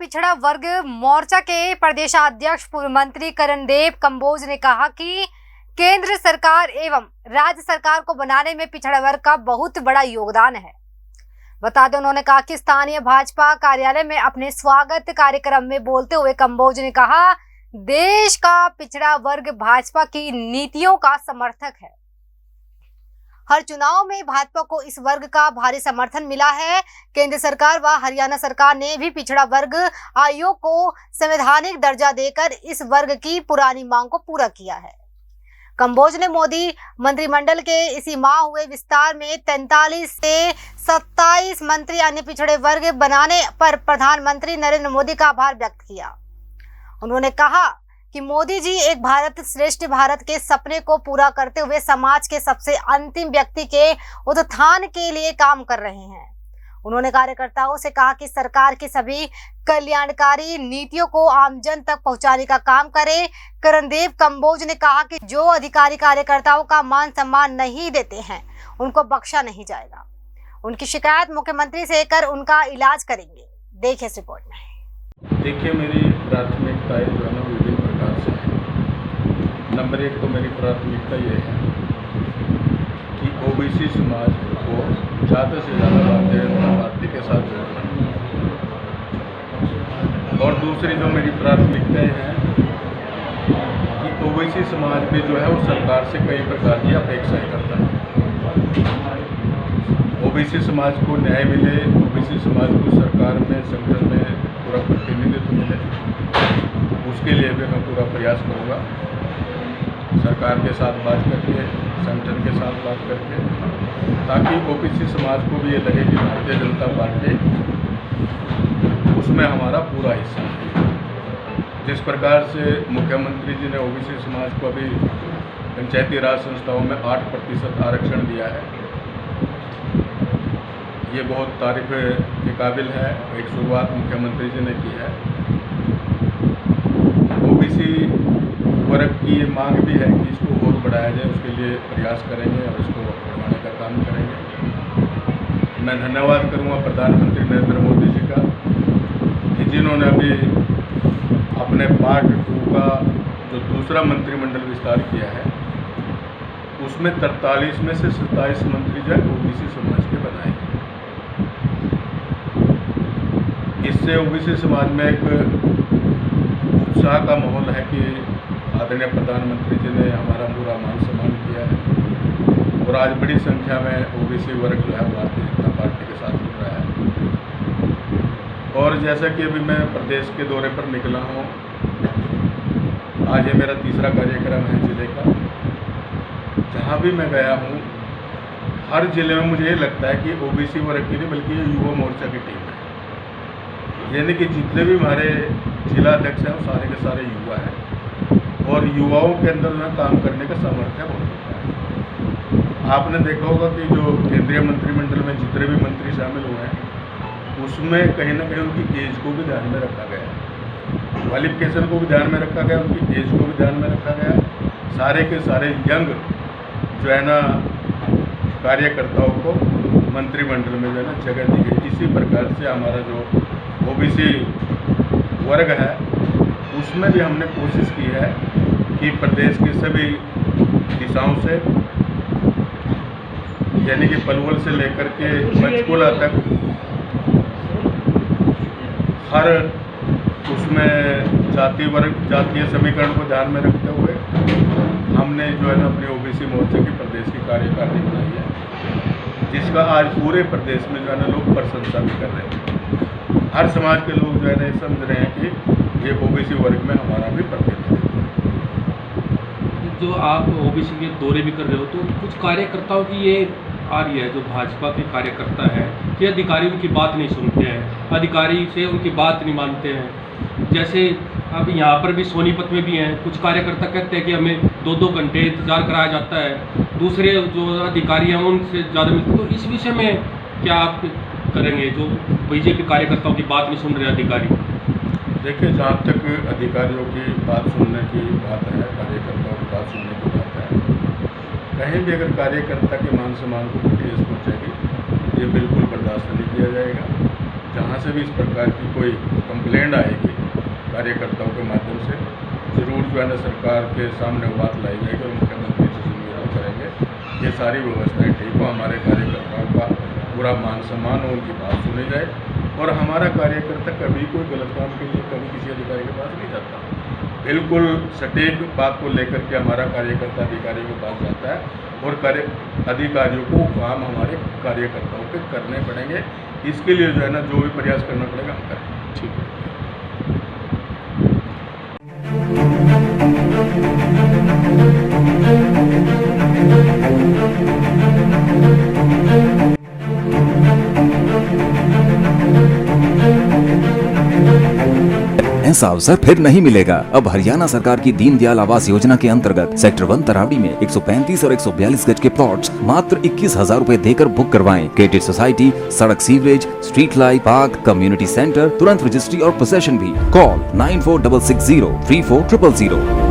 पिछड़ा वर्ग मोर्चा के प्रदेशाध्यक्ष पूर्व मंत्री करणदेव कंबोज ने कहा कि केंद्र सरकार एवं राज्य सरकार को बनाने में पिछड़ा वर्ग का बहुत बड़ा योगदान है। बता दें, उन्होंने कहा कि स्थानीय भाजपा कार्यालय में अपने स्वागत कार्यक्रम में बोलते हुए कंबोज ने कहा, देश का पिछड़ा वर्ग भाजपा की नीतियों का समर्थक है। हर चुनाव में भाजपा को इस वर्ग का भारी समर्थन मिला है। केंद्र सरकार व हरियाणा सरकार ने भी पिछड़ा वर्ग आयोग को संवैधानिक दर्जा देकर इस वर्ग की पुरानी मांग को पूरा किया है। कंबोज ने मोदी मंत्रिमंडल के इसी माह हुए विस्तार में 43 से 27 मंत्री अन्य पिछड़े वर्ग बनाने पर प्रधानमंत्री नरेंद्र मोदी का आभार व्यक्त किया। उन्होंने कहा कि मोदी जी एक भारत श्रेष्ठ भारत के सपने को पूरा करते हुए समाज के सबसे अंतिम व्यक्ति के उत्थान के लिए काम कर रहे हैं। उन्होंने कार्यकर्ताओं से कहा कि सरकार की सभी कल्याणकारी नीतियों को आमजन तक पहुंचाने का काम करे। करणदेव कंबोज ने कहा कि जो अधिकारी कार्यकर्ताओं का मान सम्मान नहीं देते हैं, उनको बख्शा नहीं जाएगा। उनकी शिकायत मुख्यमंत्री से कर उनका इलाज करेंगे। देखिए इस रिपोर्ट में। देखिए, मेरी प्राथमिकताएं जो है ना विभिन्न प्रकार से है। नंबर 1 तो मेरी प्राथमिकता ये है कि ओबीसी समाज को ज़्यादा से ज़्यादा भारतीय जनता पार्टी के साथ जोड़ना। और दूसरी जो मेरी प्राथमिकताएं हैं कि ओबीसी समाज भी जो है वो सरकार से कई प्रकार की अपेक्षाएं करता है। ओबीसी समाज को न्याय मिले, ओबीसी समाज को सरकार में संगठन में पूरा प्रतिनिधित्व मिले, उसके लिए भी मैं पूरा प्रयास करूँगा। सरकार के साथ बात करके, संगठन के साथ बात करके, ताकि ओबीसी समाज को भी ये लगे कि भारतीय जनता पार्टी उसमें हमारा पूरा हिस्सा है। जिस प्रकार से मुख्यमंत्री जी ने ओबीसी समाज को अभी पंचायती राज संस्थाओं में 8% आरक्षण दिया है, ये बहुत तारीफ के काबिल है। एक शुरुआत मुख्यमंत्री जी ने की है। ओबीसी वर्ग की ये मांग भी है कि इसको और बढ़ाया जाए, उसके लिए प्रयास करेंगे और इसको बढ़ाने का काम करेंगे। मैं धन्यवाद करूंगा प्रधानमंत्री नरेंद्र मोदी जी का कि जिन्होंने अभी अपने पार्ट 2 का जो दूसरा मंत्रिमंडल विस्तार किया है, उसमें 43 में से 27 मंत्री जो है ओबीसी समाज के बनाए हैं। इससे ओबीसी समाज में एक उत्साह का माहौल है कि आदरणीय प्रधानमंत्री जी ने हमारा पूरा मान सम्मान किया है और आज बड़ी संख्या में ओबीसी वर्ग जो है भारतीय जनता पार्टी के साथ जुड़ रहा है। और जैसा कि अभी मैं प्रदेश के दौरे पर निकला हूँ, आज ये मेरा तीसरा कार्यक्रम है जिले का। जहाँ भी मैं गया हूँ, हर जिले में मुझे ये लगता है कि ओबीसी वर्ग की नहीं बल्कि ये युवा मोर्चा की टीम है। यानी कि जितने भी हमारे जिला अध्यक्ष हैं वो सारे के सारे युवा हैं और युवाओं के अंदर में काम करने का सामर्थ्य बहुत होता है। आपने देखा होगा कि जो केंद्रीय मंत्रिमंडल में जितने भी मंत्री शामिल हुए हैं, उसमें कहीं ना कहीं उनकी एज को भी ध्यान में रखा गया है, क्वालिफिकेशन को भी ध्यान में रखा गया, उनकी एज को भी ध्यान में रखा गया। सारे के सारे यंग जो है ना कार्यकर्ताओं को मंत्रिमंडल में जो है ना जगह दी गई। इसी प्रकार से हमारा जो ओबीसी वर्ग है उसमें भी हमने कोशिश की है कि प्रदेश के सभी दिशाओं से, यानी कि पलवल से लेकर के पंचकुला तक, हर उसमें जातीय समीकरण को ध्यान में रखते हुए हमने जो है ना अपनी ओबीसी मोर्चे की प्रदेश की कार्यकारिणी बनाई है, जिसका आज पूरे प्रदेश में जो है ना लोग प्रशंसा भी कर रहे हैं। हर समाज के लोग जो है ना समझ रहे हैं कि ये ओबीसी वर्ग में हमारा भी प्रतिनिधित्व है। जो आप ओबीसी के दौरे भी कर रहे हो, तो कुछ कार्यकर्ताओं की ये आ रही है, जो भाजपा के कार्यकर्ता है कि अधिकारी उनकी बात नहीं सुनते हैं, अधिकारी से उनकी बात नहीं मानते हैं। जैसे अब यहाँ पर भी सोनीपत में भी हैं, कुछ कार्यकर्ता कहते हैं कि हमें 2-2 घंटे इंतज़ार कराया जाता है, दूसरे जो अधिकारी हैं उनसे ज़्यादा मिलते। तो इस विषय में क्या आप करेंगे, जो बीजेपी कार्यकर्ताओं की बात नहीं सुन रहे अधिकारी? देखिए, जहाँ तक अधिकारियों की बात सुनने की बात है, कार्यकर्ताओं की बात सुनने की बात है, कहीं भी अगर कार्यकर्ता के मान सम्मान को ठेस पहुँचेगी, ये बिल्कुल बर्दाश्त नहीं किया जाएगा। जहाँ से भी इस प्रकार की कोई कंप्लेंट आएगी कार्यकर्ताओं के माध्यम से ज़रूर जो है ना सरकार के सामने वो बात लाई जाएगी और मुख्यमंत्री से निवेदन करेंगे ये सारी व्यवस्थाएं ठीक हो, हमारे कार्यकर्ताओं का पूरा मान सम्मान हो, उनकी बात सुनी जाए और हमारा कार्यकर्ता कभी कोई गलत काम के लिए कभी किसी अधिकारी के पास नहीं जाता। बिल्कुल सटीक बात को लेकर के हमारा कार्यकर्ता अधिकारियों के पास जाता है और अधिकारियों को काम हमारे कार्यकर्ताओं के करने पड़ेंगे। इसके लिए जो है ना जो भी प्रयास करना पड़ेगा हम करें। ठीक है। ऐसा अवसर फिर नहीं मिलेगा। अब हरियाणा सरकार की दीनदयाल आवास योजना के अंतर्गत सेक्टर 1 तरावड़ी में 135 और 142 गज के प्लॉट्स मात्र 21,000 रुपए देकर बुक करवाएं। गेटेड सोसाइटी, सड़क, sewerage, street light, park, community centre, तुरंत रजिस्ट्री और पोसेशन भी। कॉल 9466034000।